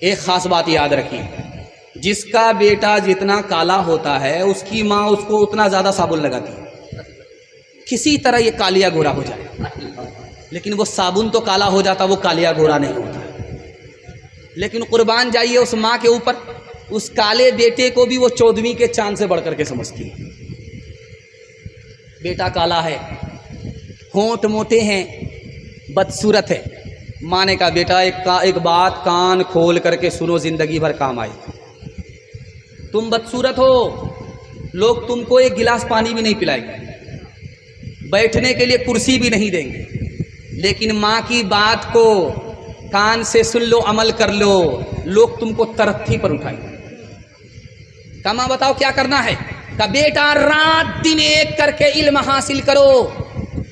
ایک خاص بات یاد رکھیے، جس کا بیٹا جتنا کالا ہوتا ہے اس کی ماں اس کو اتنا زیادہ صابن لگاتی ہے، کسی طرح یہ کالیا گورا ہو جائے، لیکن وہ صابن تو کالا ہو جاتا، وہ کالیا گورا نہیں ہوتا۔ لیکن قربان جائیے اس ماں کے اوپر، اس کالے بیٹے کو بھی وہ 14ویں کے چاند سے بڑھ کر کے سمجھتی ہے۔ بیٹا کالا ہے، ہونٹ موٹے ہیں، بدصورت ہے، ماں نے کہا بیٹا ایک بات کان کھول کر کے سنو، زندگی بھر کام آئے، تم بدصورت ہو، لوگ تم کو ایک گلاس پانی بھی نہیں پلائیں گے، بیٹھنے کے لیے کرسی بھی نہیں دیں گے، لیکن ماں کی بات کو کان سے سن لو، عمل کر لو، لوگ تم کو ترقی پر اٹھائیں گے۔ کہا ماں بتاؤ کیا کرنا ہے؟ کہ بیٹا رات دن ایک کر کے علم حاصل کرو،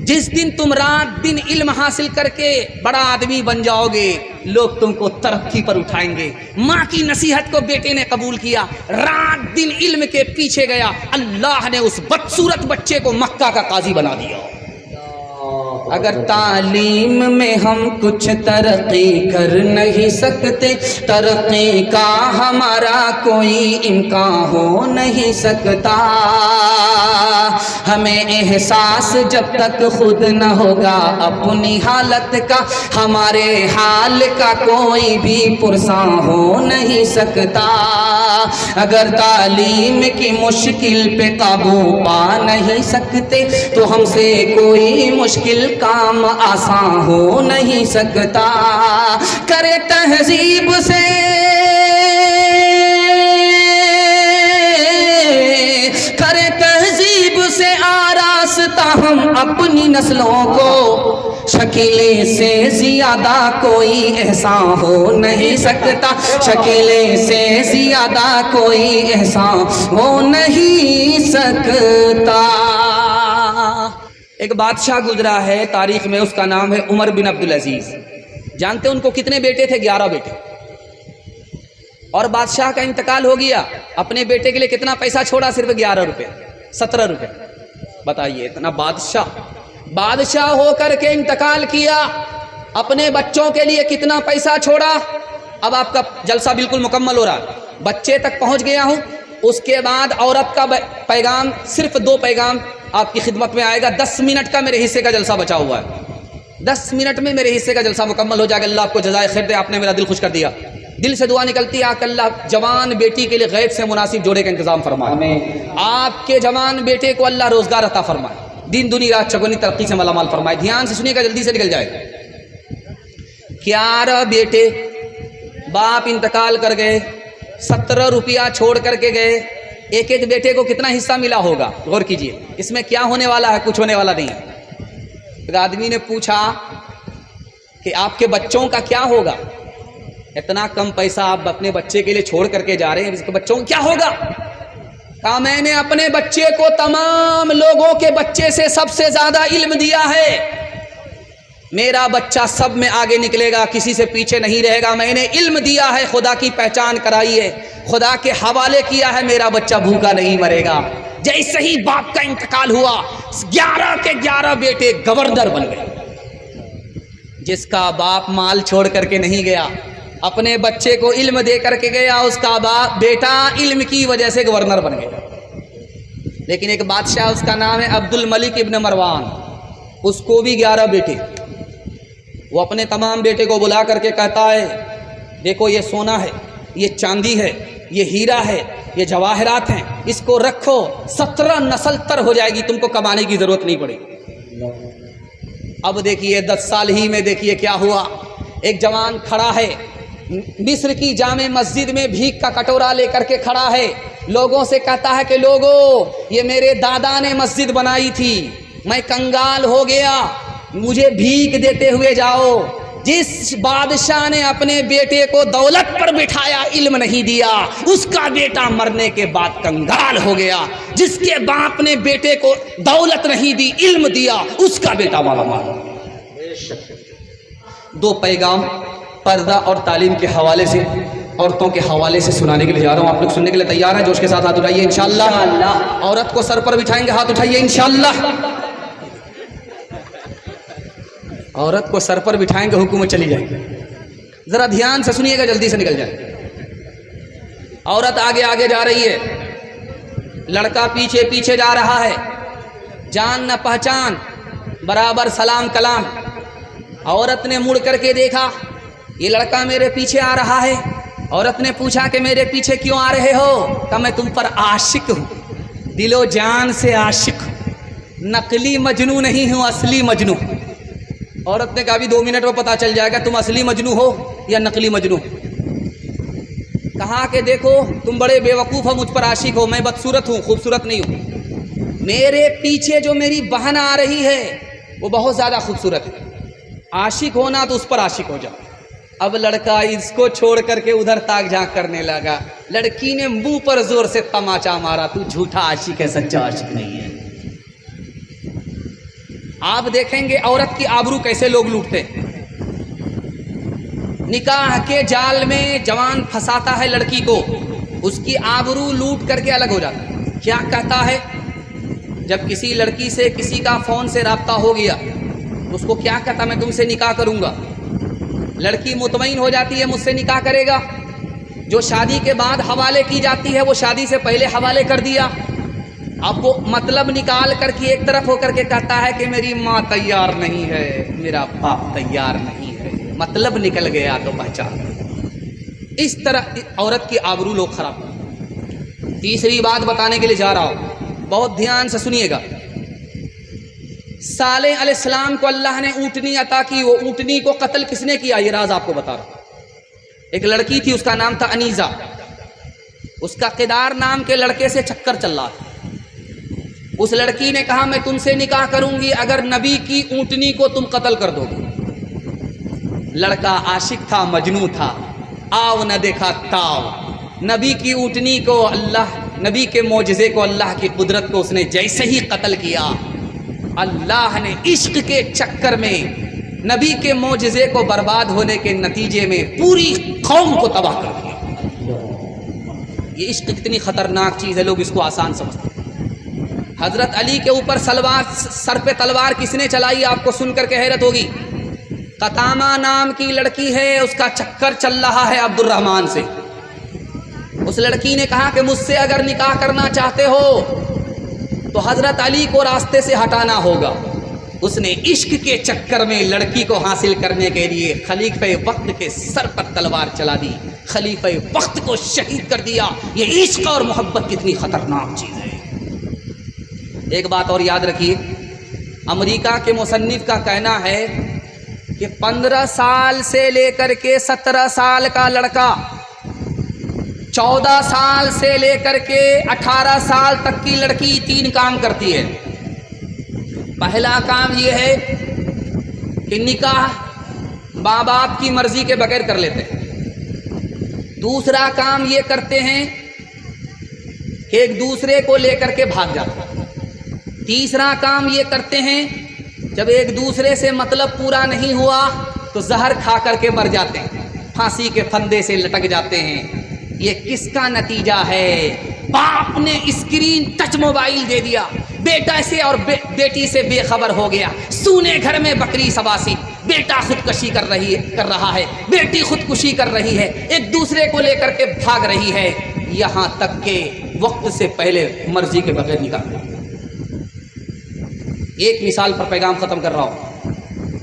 جس دن تم رات دن علم حاصل کر کے بڑا آدمی بن جاؤ گے، لوگ تم کو ترقی پر اٹھائیں گے۔ ماں کی نصیحت کو بیٹے نے قبول کیا، رات دن علم کے پیچھے گیا، اللہ نے اس بدصورت بچے کو مکہ کا قاضی بنا دیا۔ اگر تعلیم میں ہم کچھ ترقی کر نہیں سکتے، ترقی کا ہمارا کوئی امکان ہو نہیں سکتا، ہمیں احساس جب تک خود نہ ہوگا اپنی حالت کا، ہمارے حال کا کوئی بھی پرساں ہو نہیں سکتا۔ اگر تعلیم کی مشکل پہ قابو پا نہیں سکتے تو ہم سے کوئی مشکل کام آسان ہو نہیں سکتا۔ کرے تہذیب سے آراستہ ہم اپنی نسلوں کو، شکیلے سے زیادہ کوئی احسان ہو نہیں سکتا، شکیلے سے زیادہ کوئی احسان ہو نہیں سکتا۔ ایک بادشاہ گزرا ہے تاریخ میں، اس کا نام ہے عمر بن عبدالعزیز۔ جانتے ہیں ان کو کتنے بیٹے تھے؟ 11 بیٹے۔ اور بادشاہ کا انتقال ہو گیا، اپنے بیٹے کے لیے کتنا پیسہ چھوڑا؟ صرف 11 روپے، 17 روپے۔ بتائیے اتنا بادشاہ ہو کر کے انتقال کیا، اپنے بچوں کے لیے کتنا پیسہ چھوڑا؟ اب آپ کا جلسہ بالکل مکمل ہو رہا، بچے تک پہنچ گیا ہوں۔ اس کے بعد عورت کا پیغام، صرف 2 پیغام آپ کی خدمت میں آئے گا۔ 10 منٹ کا میرے حصے کا جلسہ بچا ہوا ہے، 10 منٹ میں میرے حصے کا جلسہ مکمل ہو جائے گا۔ اللہ آپ کو جزائے خیر دے، آپ نے میرا دل خوش کر دیا۔ دل سے دعا نکلتی ہے کہ اللہ جوان بیٹی کے لیے غیب سے مناسب جوڑے کا انتظام فرمائے، آپ کے جوان بیٹے کو اللہ روزگار عطا فرمائے، دین دنیا رات چگنی ترقی سے مالا مال فرمائے۔ دھیان سے سنیے گا، جلدی سے نکل جائے گا۔ 11 بیٹے، باپ انتقال کر گئے، 17 روپیہ چھوڑ کر کے گئے۔ ایک ایک بیٹے کو کتنا حصہ ملا ہوگا؟ غور کیجئے، اس میں کیا ہونے والا ہے؟ کچھ ہونے والا نہیں ہے۔ ایک آدمی نے پوچھا کہ آپ کے بچوں کا کیا ہوگا؟ اتنا کم پیسہ آپ اپنے بچے کے لیے چھوڑ کر کے جا رہے ہیں، اس کے بچوں کو کیا ہوگا؟ کہا میں نے اپنے بچے کو تمام لوگوں کے بچے سے سب سے زیادہ علم دیا ہے، میرا بچہ سب میں آگے نکلے گا، کسی سے پیچھے نہیں رہے گا۔ میں نے علم دیا ہے، خدا کی پہچان کرائی ہے، خدا کے حوالے کیا ہے، میرا بچہ بھوکا نہیں مرے گا۔ جیسے ہی باپ کا انتقال ہوا، 11 کے 11 بیٹے گورنر بن گئے۔ جس کا باپ مال چھوڑ کر کے نہیں گیا، اپنے بچے کو علم دے کر کے گیا، اس کا باپ بیٹا علم کی وجہ سے گورنر بن گیا۔ لیکن ایک بادشاہ، اس کا نام ہے عبد الملک ابن مروان، اس کو بھی 11 بیٹے۔ وہ اپنے تمام بیٹے کو بلا کر کے کہتا ہے دیکھو یہ سونا ہے، یہ چاندی ہے، یہ ہیرا ہے، یہ جواہرات ہیں، اس کو رکھو، 17 نسل تر ہو جائے گی، تم کو کمانے کی ضرورت نہیں پڑے گی۔ اب دیکھیے 10 سال ہی میں دیکھیے کیا ہوا۔ ایک جوان کھڑا ہے مصر کی جامع مسجد میں، بھیک کا کٹورا لے کر کے کھڑا ہے، لوگوں سے کہتا ہے کہ لوگوں یہ میرے دادا نے مسجد بنائی تھی، میں کنگال ہو گیا، مجھے بھیک دیتے ہوئے جاؤ۔ جس بادشاہ نے اپنے بیٹے کو دولت پر بٹھایا، علم نہیں دیا، اس کا بیٹا مرنے کے بعد کنگال ہو گیا۔ جس کے باپ نے بیٹے کو دولت نہیں دی، علم دیا، اس کا بیٹا مالا مال۔ 2 پیغام پردہ اور تعلیم کے حوالے سے، عورتوں کے حوالے سے سنانے کے لیے جا رہا ہوں۔ آپ لوگ سننے کے لیے تیار ہیں؟ جوش کے ساتھ ہاتھ اٹھائیے انشاءاللہ۔ عورت کو سر پر بٹھائیں گے، ہاتھ اٹھائیے انشاءاللہ۔ عورت کو سر پر بٹھائیں گے، حکومت چلی جائے گی۔ ذرا دھیان سے سنیے گا, جلدی سے نکل جائے. عورت آگے آگے جا رہی ہے, لڑکا پیچھے پیچھے جا رہا ہے, جان نہ پہچان, برابر سلام کلام. عورت نے مڑ کر کے دیکھا یہ لڑکا میرے پیچھے آ رہا ہے. عورت نے پوچھا کہ میرے پیچھے کیوں آ رہے ہو؟ کہا میں تم پر عاشق ہوں, دل و جان سے عاشق ہوں, نقلی مجنو نہیں ہوں, اصلی مجنو. عورت نے کہا بھی 2 منٹ میں پتہ چل جائے گا تم اصلی مجنو ہو یا نقلی مجنو. کہا کہ دیکھو تم بڑے بے وقوف ہو, مجھ پر عاشق ہو, میں بدصورت ہوں, خوبصورت نہیں ہوں. میرے پیچھے جو میری بہن آ رہی ہے وہ بہت زیادہ خوبصورت ہے. عاشق ہونا تو اس پر عاشق ہو جاؤ. اب لڑکا اس کو چھوڑ کر کے ادھر تاک جھانک کرنے لگا. لڑکی نے منہ پر زور سے تماچا مارا, تو جھوٹا عاشق ہے, سچا عاشق نہیں ہے. آپ دیکھیں گے عورت کی آبرو کیسے لوگ لوٹتے ہیں. نکاح کے جال میں جوان پھنساتا ہے لڑکی کو, اس کی آبرو لوٹ کر کے الگ ہو جاتا ہے. کیا کہتا ہے جب کسی لڑکی سے کسی کا فون سے رابطہ ہو گیا, اس کو کیا کہتا میں تم سے نکاح کروں گا. لڑکی مطمئن ہو جاتی ہے مجھ سے نکاح کرے گا. جو شادی کے بعد حوالے کی جاتی ہے وہ شادی سے پہلے حوالے کر دیا. اب وہ مطلب نکال کر کے ایک طرف ہو کر کے کہتا ہے کہ میری ماں تیار نہیں ہے, میرا باپ تیار نہیں ہے. مطلب نکل گیا تو پہچان. اس طرح عورت کی آبرو لوگ خراب. تیسری بات بتانے کے لیے جا رہا ہوں, بہت دھیان سے سنیے گا. صالح علیہ السلام کو اللہ نے اونٹنی عطا کی, وہ اونٹنی کو قتل کس نے کیا یہ راز آپ کو بتا رہا ہوں. ایک لڑکی تھی, اس کا نام تھا انیزہ. اس کا قدار نام کے لڑکے سے چکر چل رہا تھا. اس لڑکی نے کہا میں تم سے نکاح کروں گی اگر نبی کی اونٹنی کو تم قتل کر دو گے. لڑکا عاشق تھا, مجنو تھا, آو نہ دیکھا تاؤ. نبی کی اونٹنی کو اللہ, نبی کے معجزے کو, اللہ کی قدرت کو اس نے جیسے ہی قتل کیا, اللہ نے عشق کے چکر میں نبی کے معجزے کو برباد ہونے کے نتیجے میں پوری قوم کو تباہ کر دیا. یہ عشق کتنی خطرناک چیز ہے, لوگ اس کو آسان سمجھتے ہیں. حضرت علی کے اوپر سر پہ تلوار کس نے چلائی آپ کو سن کر کے حیرت ہوگی. قطامہ نام کی لڑکی ہے, اس کا چکر چل رہا ہے عبد الرحمن سے. اس لڑکی نے کہا کہ مجھ سے اگر نکاح کرنا چاہتے ہو تو حضرت علی کو راستے سے ہٹانا ہوگا. اس نے عشق کے چکر میں لڑکی کو حاصل کرنے کے لیے خلیفہ وقت کے سر پر تلوار چلا دی, خلیفہ وقت کو شہید کر دیا. یہ عشق اور محبت کتنی خطرناک چیز ہے. ایک بات اور یاد رکھیے, امریکہ کے مصنف کا کہنا ہے کہ 15 سال سے لے کر کے 17 سال کا لڑکا, 14 سال سے لے کر کے 18 سال تک کی لڑکی 3 کام کرتی ہے. پہلا کام یہ ہے کہ نکاح ماں باپ کی مرضی کے بغیر کر لیتے ہیں. دوسرا کام یہ کرتے ہیں کہ ایک دوسرے کو لے کر کے بھاگ جاتے ہیں. تیسرا کام یہ کرتے ہیں جب ایک دوسرے سے مطلب پورا نہیں ہوا تو زہر کھا کر کے مر جاتے ہیں, پھانسی کے پھندے سے لٹک جاتے ہیں. یہ کس کا نتیجہ ہے؟ باپ نے اسکرین ٹچ موبائل دے دیا, بیٹا سے اور بیٹی سے بے خبر ہو گیا. سونے گھر میں بکری سباسی, بیٹا خودکشی کر رہا ہے, بیٹی خودکشی کر رہی ہے, ایک دوسرے کو لے کر کے بھاگ رہی ہے, یہاں تک کہ وقت سے پہلے مرضی کے بغیر نکاح. ایک مثال پر پیغام ختم کر رہا ہوں.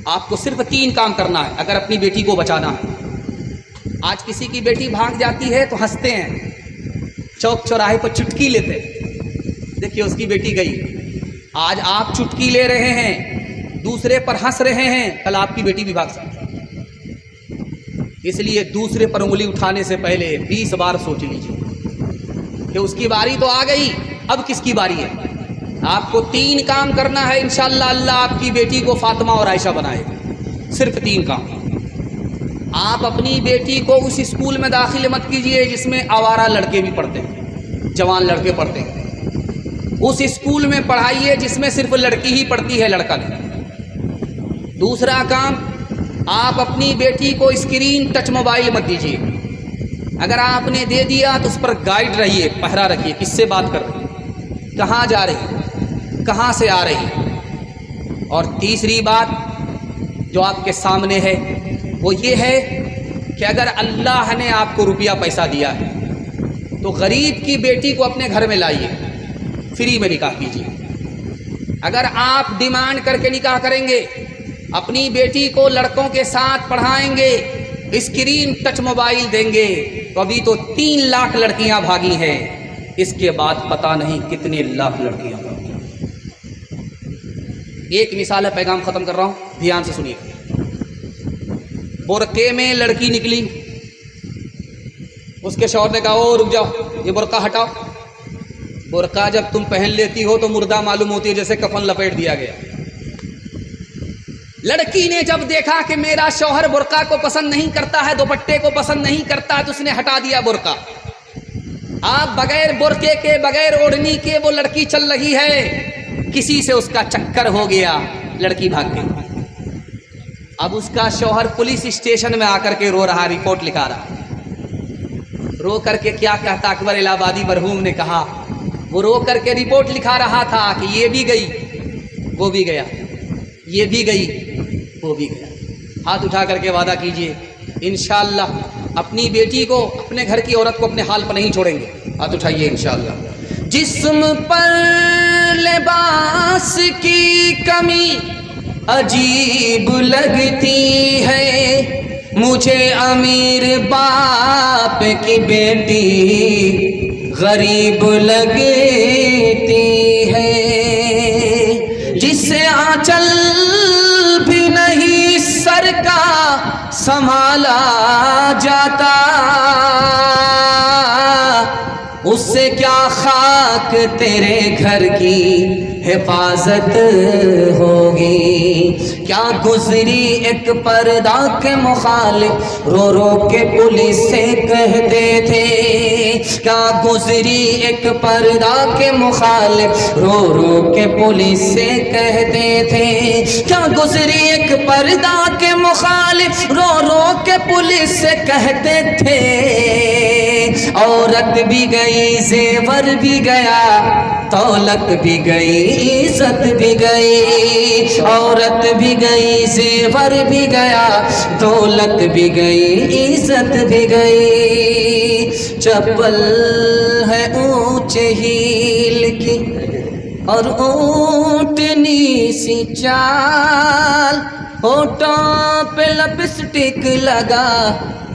آپ کو صرف 3 کام کرنا ہے اگر اپنی بیٹی کو بچانا ہے. آج کسی کی بیٹی بھاگ جاتی ہے تو ہنستے ہیں, چوک چوراہے پر چٹکی لیتے ہیں, دیکھیے اس کی بیٹی گئی. آج آپ چٹکی لے رہے ہیں, دوسرے پر ہنس رہے ہیں, کل آپ کی بیٹی بھی بھاگ سکتی ہے. اس لیے دوسرے پر انگلی اٹھانے سے پہلے 20 بار سوچ لیجیے کہ اس کی باری تو آ گئی, اب کس کی باری ہے. آپ کو 3 کام کرنا ہے, انشاءاللہ اللہ آپ کی بیٹی کو فاطمہ اور عائشہ بنائے گا. صرف 3 کام. آپ اپنی بیٹی کو اس اسکول میں داخل مت کیجیے جس میں آوارہ لڑکے بھی پڑھتے ہیں, جوان لڑکے پڑھتے ہیں. اس اسکول میں پڑھائیے جس میں صرف لڑکی ہی پڑھتی ہے, لڑکا نہیں. دوسرا کام, آپ اپنی بیٹی کو اسکرین ٹچ موبائل مت دیجیے. اگر آپ نے دے دیا تو اس پر گائیڈ رہیے, پہرا رکھیے, کس سے بات کر رہی ہے, کہاں جا رہی ہے, کہاں سے آ رہی ہے. اور تیسری بات جو آپ کے سامنے ہے وہ یہ ہے کہ اگر اللہ نے آپ کو روپیہ پیسہ دیا ہے تو غریب کی بیٹی کو اپنے گھر میں لائیے، فری میں نکاح کیجیے۔ اگر آپ ڈیمانڈ کر کے نکاح کریں گے، اپنی بیٹی کو لڑکوں کے ساتھ پڑھائیں گے، اسکرین ٹچ موبائل دیں گے، تو ابھی تو 3 لاکھ لڑکیاں بھاگی ہیں، اس کے بعد پتہ نہیں کتنے لاکھ لڑکیاں بھاگی۔ ایک مثال ہے، پیغام ختم کر رہا ہوں، دھیان سے سنیے۔ برقعے میں لڑکی نکلی، اس کے شوہر نے کہا او رک جاؤ، یہ برقع ہٹاؤ۔ برقع جب تم پہن لیتی ہو تو مردہ معلوم ہوتی ہے، جیسے کفن لپیٹ دیا گیا۔ لڑکی نے جب دیکھا کہ میرا شوہر برقع کو پسند نہیں کرتا ہے، دوپٹے کو پسند نہیں کرتا، تو اس نے ہٹا دیا برقع۔ آپ بغیر برقعے کے، بغیر اوڑھنی کے وہ لڑکی چل رہی ہے، کسی سے اس کا چکر ہو گیا، لڑکی بھاگ گئی۔ اب اس کا شوہر پولیس اسٹیشن میں آ کر کے رو رہا، رپورٹ لکھا رہا۔ رو کر کے کیا کہتا، اکبر الہ آبادی مرحوم نے کہا، وہ رو کر کے رپورٹ لکھا رہا تھا کہ یہ بھی گئی، وہ بھی گیا، یہ بھی گئی، وہ بھی گیا۔ ہاتھ اٹھا کر کے وعدہ کیجئے انشاءاللہ اپنی بیٹی کو، اپنے گھر کی عورت کو اپنے حال پر نہیں چھوڑیں گے۔ ہاتھ اٹھائیے انشاءاللہ۔ جسم پر لباس کی کمی عجیب لگتی ہے، مجھے امیر باپ کی بیٹی غریب لگتی ہے، جسے آنچل بھی نہیں سر کا سنبھالا جاتا، اس سے کیا خاک تیرے گھر کی حفاظت ہوگی۔ کیا گزری ایک پردہ کے مخالف رو رو کے پولیس سے کہتے تھے، کیا گزری ایک پردہ کے مخالف رو رو کے پولیس سے کہتے تھے، کیا گزری ایک پردہ کے مخالف رو رو کے پولیس سے کہتے تھے، عورت بھی گئی زیور بھی گیا، دولت بھی گئی عزت بھی گئی، عورت بھی گئی زیور بھی گیا، دولت بھی گئی عزت بھی گئی۔ چپل ہے اونچے ہیل کی اور اونٹنی سی چال، ہونٹوں پہ لپسٹک لگا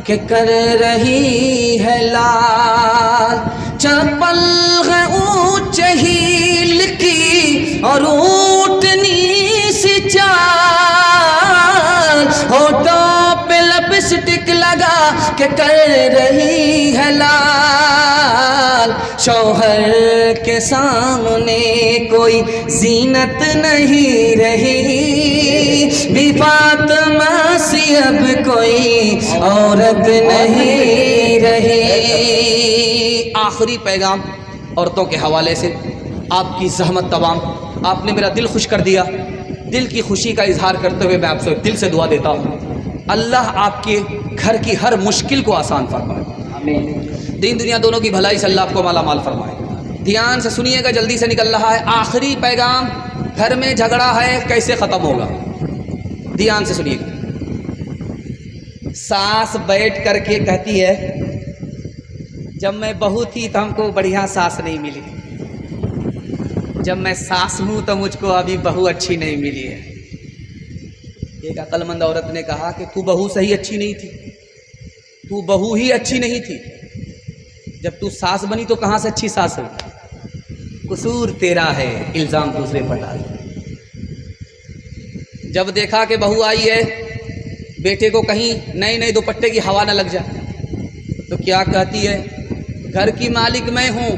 کہ کر رہی ہے لال۔ چپل ہے اونچے ہیل کی اور اونٹنی سی چال، ہونٹوں پہ لپسٹک لگا کہ کر رہی ہے لال۔ شوہر کے سامنے کوئی زینت نہیں رہی، بی فاطمہ سی اب کوئی عورت نہیں رہی۔ آخری پیغام عورتوں کے حوالے سے، آپ کی زحمت تمام، آپ نے میرا دل خوش کر دیا۔ دل کی خوشی کا اظہار کرتے ہوئے میں آپ سے دل سے دعا دیتا ہوں، اللہ آپ کے گھر کی ہر مشکل کو آسان فرمائے، دین دنیا دونوں کی بھلائی سے اللہ آپ کو مالا مال فرمائے۔ دھیان سے سنیے گا، جلدی سے نکل رہا ہے آخری پیغام۔ گھر میں جھگڑا ہے، کیسے ختم ہوگا؟ دھیان سے سنیے گا۔ ساس بیٹھ کر کے کہتی ہے، جب میں بہو تھی تو ہم کو بڑھیا ساس نہیں ملی، جب میں ساس ہوں تو مجھ کو ابھی بہو اچھی نہیں ملی ہے۔ ایک عقل مند عورت نے کہا کہ تو بہو صحیح اچھی نہیں تھی، تو بہو ہی اچھی نہیں تھی، جب تو ساس بنی تو کہاں سے اچھی ساس ہوگی؟ قصور تیرا ہے، الزام دوسرے پر ڈال۔ جب دیکھا کہ بہو آئی ہے، بیٹے کو کہیں نئے نئے دوپٹے کی ہوا نہ لگ جائے، تو کیا کہتی ہے، گھر کی مالک میں ہوں،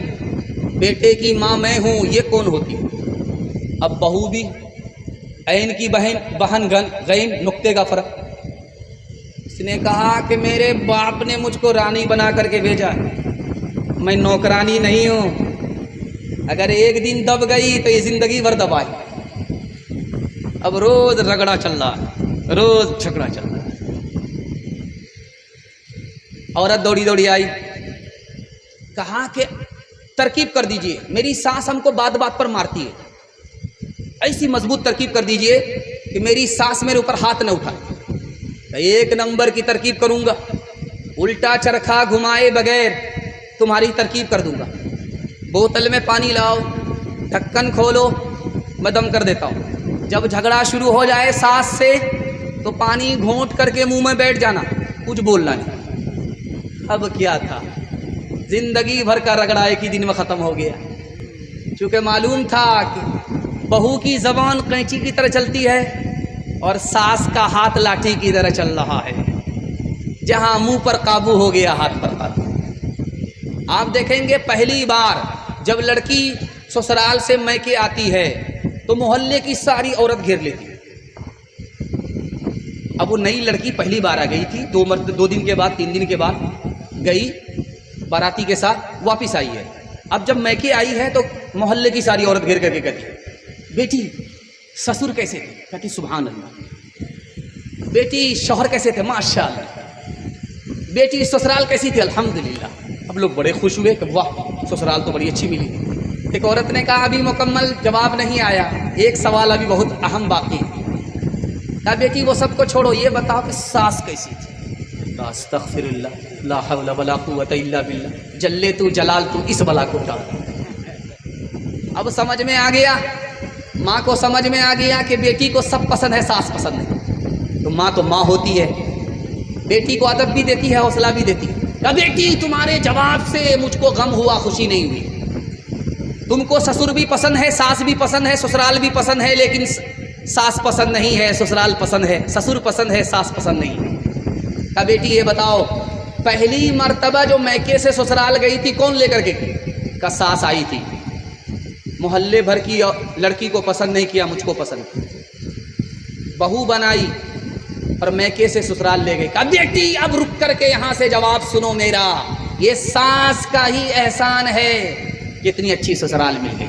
بیٹے کی ماں میں ہوں، یہ کون ہوتی؟ اب بہو بھی عین کی بہن غین نقطے کا فرق۔ اس نے کہا کہ میرے باپ نے مجھ کو رانی بنا کر کے بھیجا ہے، میں نوکرانی نہیں ہوں، اگر ایک دن دب گئی تو یہ زندگی بھر دبائے۔ اب روز رگڑا چل رہا ہے، روز جھگڑا چل رہا ہے۔ عورت دوڑی دوڑی آئی، کہا کہ ترکیب کر دیجئے، میری ساس ہم کو بات بات پر مارتی ہے، ایسی مضبوط ترکیب کر دیجئے کہ میری ساس میرے اوپر ہاتھ نہ اٹھائے۔ ایک نمبر کی ترکیب کروں گا، الٹا چرخا گھمائے بغیر تمہاری ترکیب کر دوں گا. بوتل میں پانی لاؤ, ڈھکن کھولو, میں دم کر دیتا ہوں. جب جھگڑا شروع ہو جائے ساس سے تو پانی گھونٹ کر کے منہ میں بیٹھ جانا, کچھ بولنا نہیں. اب کیا تھا, زندگی بھر کا رگڑا ایک ہی دن میں ختم ہو گیا. چونکہ معلوم تھا کہ بہو کی زبان قینچی کی طرح چلتی ہے اور ساس کا ہاتھ لاٹھی کی طرح چل رہا ہے. جہاں منہ پر قابو ہو گیا ہاتھ پر قابو. آپ دیکھیں گے پہلی بار جب لڑکی سسرال سے میکے آتی ہے تو محلے کی ساری عورت گھیر لیتی ہے. اب وہ نئی لڑکی پہلی بار آ گئی تھی, 2 دن کے بعد 3 دن کے بعد گئی باراتی کے ساتھ, واپس آئی ہے. اب جب میکے آئی ہے تو محلے کی ساری عورت گھیر کر کے کہتی ہے بیٹی سسر کیسے تھے؟ کہتی سبحان اللہ. بیٹی شوہر کیسے تھے؟ ماشاء اللہ. بیٹی سسرال کیسی تھی؟ الحمدللہ. اب لوگ بڑے خوش ہوئے کہ واہ سسرال تو بڑی اچھی ملی. ایک عورت نے کہا ابھی مکمل جواب نہیں آیا, ایک سوال ابھی بہت اہم باقی ہے. کہا بیٹی وہ سب کو چھوڑو, یہ بتاؤ کہ ساس کیسی تھی؟ استغفر اللہ, لا حول ولا قوت الا باللہ. جلے تو جلال تو اس بلا کو ڈال. اب سمجھ میں آ گیا, ماں کو سمجھ میں آ گیا کہ بیٹی کو سب پسند ہے, ساس پسند ہے. تو ماں ہوتی ہے, بیٹی کو ادب بھی دیتی ہے, حوصلہ بھی دیتی ہے. کہا بیٹی تمہارے جواب سے مجھ کو غم ہوا, خوشی نہیں ہوئی. تم کو سسر بھی پسند ہے, ساس بھی پسند ہے, سسرال بھی پسند ہے, لیکن ساس پسند نہیں ہے, سسرال پسند ہے. سسر پسند ہے, ساس پسند نہیں ہے. کہا بیٹی یہ بتاؤ پہلی مرتبہ جو میکے سے سسرال گئی تھی کون لے کر کے؟ کہا ساس آئی تھی. محلے بھر کی لڑکی کو پسند نہیں کیا, مجھ کو پسند. بہو بنائی اور میکے سے سسرال لے گئی. کہا بیٹی اب رک کر کے یہاں سے جواب سنو میرا, یہ ساس کا ہی احسان ہے کہ اتنی اچھی سسرال مل گئی.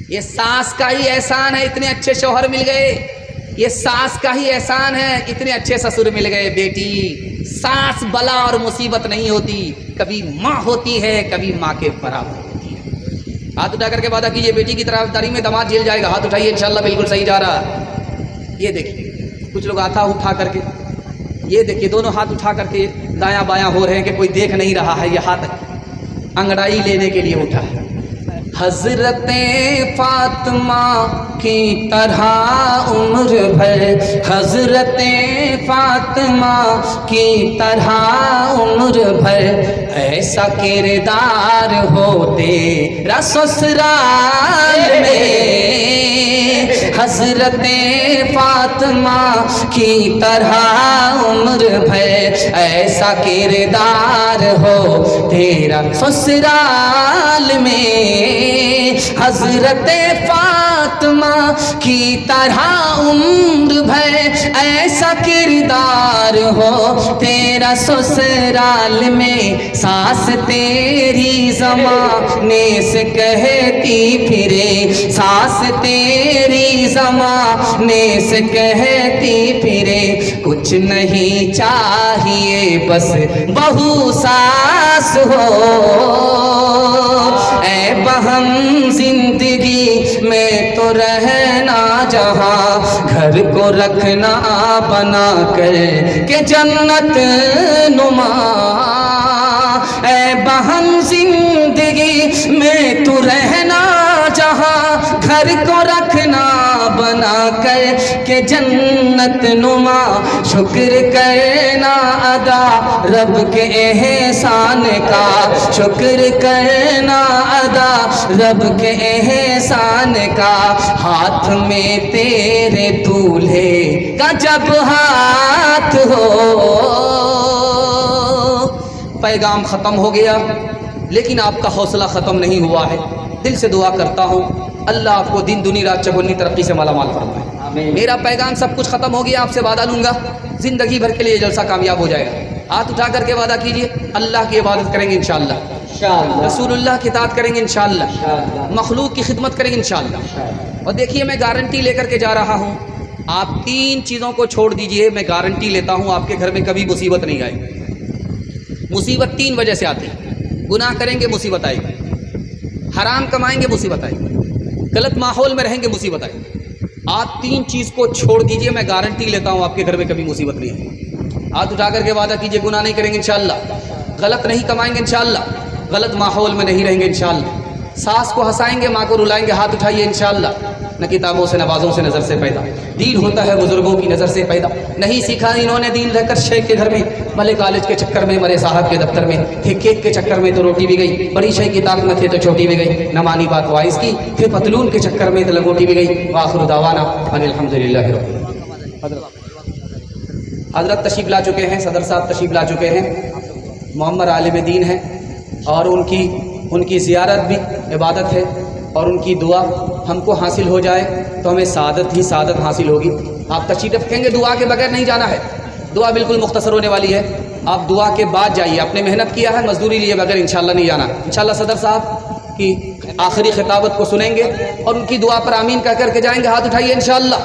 یہ ساس کا ہی احسان ہے اتنے اچھے شوہر مل گئے. یہ ساس کا ہی احسان ہے اتنے اچھے سسر مل گئے. بیٹی ساس بلا اور مصیبت نہیں ہوتی, کبھی ماں ہوتی ہے, کبھی ماں کے برابر ہوتی ہے. ہاتھ اٹھا کر کے وعدہ کیجئے بیٹی کی طرفداری میں داماد جیل جائے گا. ہاتھ اٹھائیے, انشاءاللہ بالکل صحیح جا رہا. یہ دیکھیے کچھ لوگ ہاتھ اٹھا کر کے, یہ دیکھیے دونوں ہاتھ اٹھا کر کے دایاں بایاں ہو رہے ہیں کہ کوئی دیکھ نہیں رہا ہے. یہ ہاتھ انگڑائی لینے کے لیے اٹھا ہے. حضرت فاطمہ کی طرح عمر بھر, حضرت فاطمہ کی طرح عمر بھر ایسا کردار ہو تیرا سسرال میں. حضرت فاطمہ کی طرح عمر بھر ایسا کردار ہو تیرا سسرال میں. حضرت فاطمہ کی طرح عمر بھر ایسا کردار ہو تیرا سسرال میں. ساس تیری زمانے سے کہتی پھرے, ساس تیری زمانے سے کہتی پھرے, کچھ نہیں چاہیے بس بہو ساس ہو. اے بہن زندگی میں تو رہنا جہاں, گھر کو رکھنا بنا کر کہ جنت نما. اے بہن زندگی میں تو رہنا جہاں, گھر کو رکھنا بنا کر کہ جنت نما. شکر کرنا ادا رب کے احسان کا, شکر کرنا ادا رب کے احسان کا. ہاتھ میں تیرے دولہے کا جب ہاتھ ہو. پیغام ختم ہو گیا لیکن آپ کا حوصلہ ختم نہیں ہوا ہے. دل سے دعا کرتا ہوں اللہ آپ کو دن دنی رات چگنی ترقی سے مالا مال فرمائے. میرا پیغام سب کچھ ختم ہو گیا, آپ سے وعدہ لوں گا زندگی بھر کے لیے جلسہ کامیاب ہو جائے گا. ہاتھ اٹھا کر کے وعدہ کیجئے اللہ کی عبادت کریں گے انشاءاللہ, رسول اللہ کی اطاعت کریں گے انشاءاللہ, مخلوق کی خدمت کریں گے انشاءاللہ. اور دیکھیے میں گارنٹی لے کر کے جا رہا ہوں, آپ 3 چیزوں کو چھوڑ دیجئے, میں گارنٹی لیتا ہوں آپ کے گھر میں کبھی مصیبت نہیں آئے گی. مصیبت 3 وجہ سے آتی ہے. گناہ کریں گے مصیبت آئے گی, حرام کمائیں گے مصیبت آئے گی, غلط ماحول میں رہیں گے مصیبت آئے گی. آپ 3 چیز کو چھوڑ دیجئے, میں گارنٹی لیتا ہوں آپ کے گھر میں کبھی مصیبت نہیں آئے گی. ہاتھ اٹھا کر کے وعدہ کیجئے گناہ نہیں کریں گے انشاءاللہ، غلط نہیں کمائیں گے انشاءاللہ، غلط ماحول میں نہیں رہیں گے انشاءاللہ، ساس کو ہنسائیں گے، ماں کو رلائیں گے، ہاتھ اٹھائیے انشاءاللہ۔ نہ کتابوں سے، نہ بازوں سے، نظر سے پیدا، دین ہوتا ہے بزرگوں کی نظر سے پیدا۔ نہیں سیکھا انہوں نے دین رہ کر شیخ کے گھر میں، بھلے کالج کے چکر میں، مرے صاحب کے دفتر میں تھے، کیک کے چکر میں تو روٹی بھی گئی، بڑی شے کی طاقت میں تھے تو چھوٹی بھی گئی، نہ مانی بات وائس کی، پھر پتلون کے چکر میں تو لنگوٹی بھی گئی۔ وآخر دعوانا ان الحمدللہ رب العالمین۔ حضرت تشریف لا چکے ہیں، صدر صاحب تشریف لا چکے ہیں، معمر عالم دین ہیں، اور ان کی زیارت بھی عبادت ہے، اور ان کی دعا ہم کو حاصل ہو جائے تو ہمیں سعادت ہی سعادت حاصل ہوگی۔ آپ تشریف رکھیں گے، دعا کے بغیر نہیں جانا ہے، دعا بالکل مختصر ہونے والی ہے، آپ دعا کے بعد جائیے، آپ نے محنت کیا ہے، مزدوری لیے بغیر انشاءاللہ نہیں جانا۔ انشاءاللہ صدر صاحب کی آخری خطابت کو سنیں گے اور ان کی دعا پر آمین کہہ کر کے جائیں گے، ہاتھ اٹھائیے انشاءاللہ۔